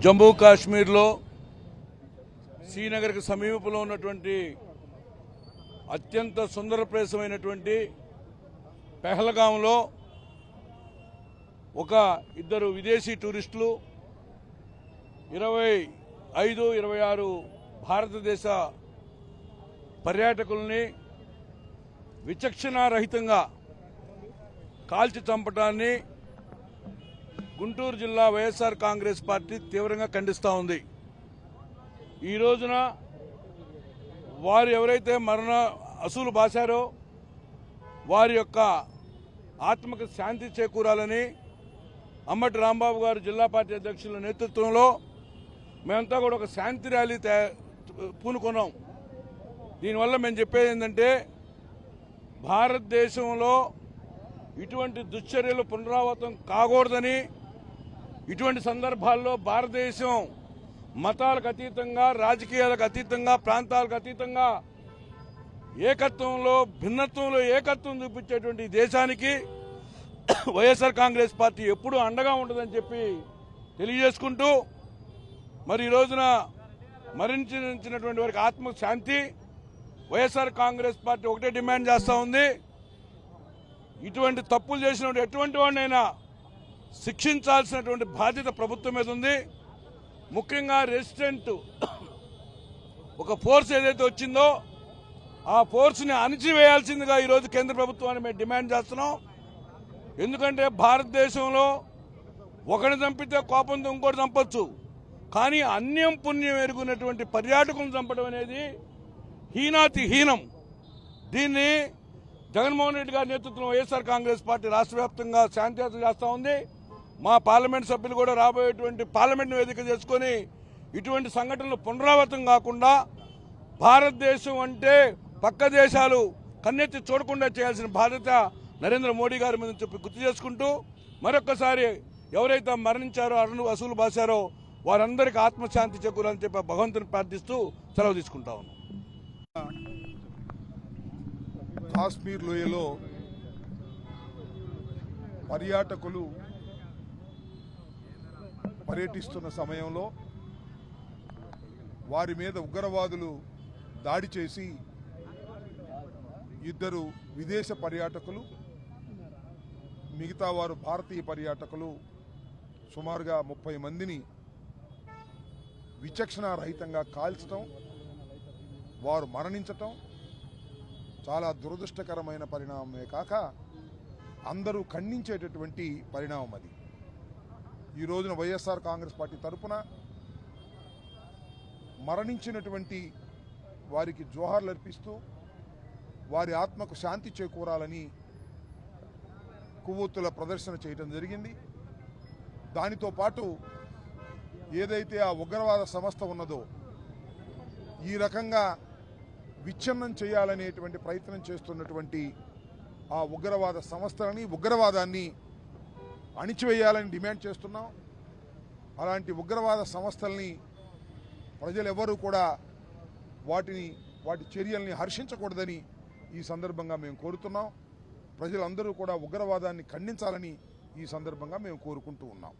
జమ్మూ కాశ్మీర్లో శ్రీనగర్కు సమీపంలో ఉన్నటువంటి అత్యంత సుందర ప్రదేశమైనటువంటి పెహల్గాంలో ఇద్దరు విదేశీ టూరిస్టులు 25-26 భారతదేశ పర్యాటకుల్ని విచక్షణారహితంగా కాల్చి చంపడాన్ని గుంటూరు జిల్లా వైఎస్ఆర్ కాంగ్రెస్ పార్టీ తీవ్రంగా ఖండిస్తూ ఉంది. ఈ రోజున వారు ఎవరైతే అసూలు బాశారో వారి యొక్క ఆత్మకు శాంతి చేకూరాలని అమ్మటి రాంబాబు గారు జిల్లా పార్టీ అధ్యక్షుల నేతృత్వంలో మేమంతా కూడా ఒక శాంతి ర్యాలీ పూనుకున్నాం. దీనివల్ల మేము చెప్పేది ఏంటంటే భారతదేశంలో ఇటువంటి దుశ్చర్యలు పునరావృతం కాకూడదని, ఇటువంటి సందర్భాల్లో భారతదేశం మతాలకు అతీతంగా, రాజకీయాలకు అతీతంగా, ప్రాంతాలకు అతీతంగా ఏకత్వంలో భిన్నత్వంలో ఏకత్వం చూపించేటువంటి దేశానికి వైఎస్ఆర్ కాంగ్రెస్ పార్టీ ఎప్పుడూ అండగా ఉంటుందని చెప్పి తెలియజేసుకుంటూ, మరి ఈ రోజున మరణించినటువంటి వారికి ఆత్మశాంతి వైఎస్ఆర్ కాంగ్రెస్ పార్టీ ఒకటే డిమాండ్ చేస్తూ ఉంది. ఇటువంటి తప్పులు చేసిన ఎటువంటి వాడినైనా శిక్షించాల్సినటువంటి బాధ్యత ప్రభుత్వం మీద ఉంది. ముఖ్యంగా రెసిస్టెంట్ ఒక ఫోర్స్ ఏదైతే వచ్చిందో ఆ ఫోర్స్ని అణిచివేయాల్సిందిగా ఈరోజు కేంద్ర ప్రభుత్వాన్ని మేము డిమాండ్ చేస్తున్నాం. ఎందుకంటే భారతదేశంలో ఒకరిని చంపితే కోపంతో ఇంకోటి చంపొచ్చు, కానీ అన్యం పుణ్యం ఎరుగున్నటువంటి పర్యాటకులను చంపడం అనేది హీనాతి హీనం. దీన్ని జగన్మోహన్ రెడ్డి గారి నేతృత్వంలో వైఎస్ఆర్ కాంగ్రెస్ పార్టీ రాష్ట్ర వ్యాప్తంగా శాంతియాత్ర చేస్తూ ఉంది. మా పార్లమెంట్ సభ్యులు కూడా రాబోయేటువంటి పార్లమెంట్ వేదిక చేసుకొని ఇటువంటి సంఘటనలు పునరావృతం కాకుండా భారతదేశం అంటే పక్క దేశాలు కన్నెత్తి చూడకుండా చేయాల్సిన బాధ్యత నరేంద్ర మోడీ గారి మీద చెప్పి గుర్తు చేసుకుంటూ, మరొక్కసారి ఎవరైతే మరణించారో అసూలు బాశారో వారందరికీ ఆత్మశాంతి చేకూరాలని చెప్పి భగవంతుని ప్రార్థిస్తూ సెలవు తీసుకుంటా ఉన్నాం. కాశ్మీర్ లోయలో పర్యాటకులు పర్యటిస్తున్న సమయంలో వారి మీద ఉగ్రవాదులు దాడి చేసి ఇద్దరు విదేశ పర్యాటకులు, మిగతా వారు భారతీయ పర్యాటకులు సుమారుగా 30 మందిని విచక్షణారహితంగా కాల్చడం, వారు మరణించటం చాలా దురదృష్టకరమైన పరిణామమే కాక అందరూ ఖండించేటటువంటి పరిణామం అది. ఈ రోజున వైఎస్ఆర్ కాంగ్రెస్ పార్టీ తరఫున మరణించినటువంటి వారికి జోహార్లు అర్పిస్తూ వారి ఆత్మకు శాంతి చేకూరాలని కొవ్వొత్తుల ప్రదర్శన చేయడం జరిగింది. దానితో పాటు ఏదైతే ఆ ఉగ్రవాద సంస్థ ఉన్నదో ఈ రకంగా విచ్ఛిన్నం చేయాలనేటువంటి ప్రయత్నం చేస్తున్నటువంటి ఆ ఉగ్రవాద సంస్థలని, ఉగ్రవాదాన్ని అణిచివేయాలని డిమాండ్ చేస్తున్నాం. అలాంటి ఉగ్రవాద సంస్థల్ని ప్రజలెవరూ కూడా వాటి చర్యల్ని హర్షించకూడదని ఈ సందర్భంగా మేము కోరుతున్నాం. ప్రజలందరూ కూడా ఉగ్రవాదాన్ని ఖండించాలని ఈ సందర్భంగా మేము కోరుకుంటూ ఉన్నాం.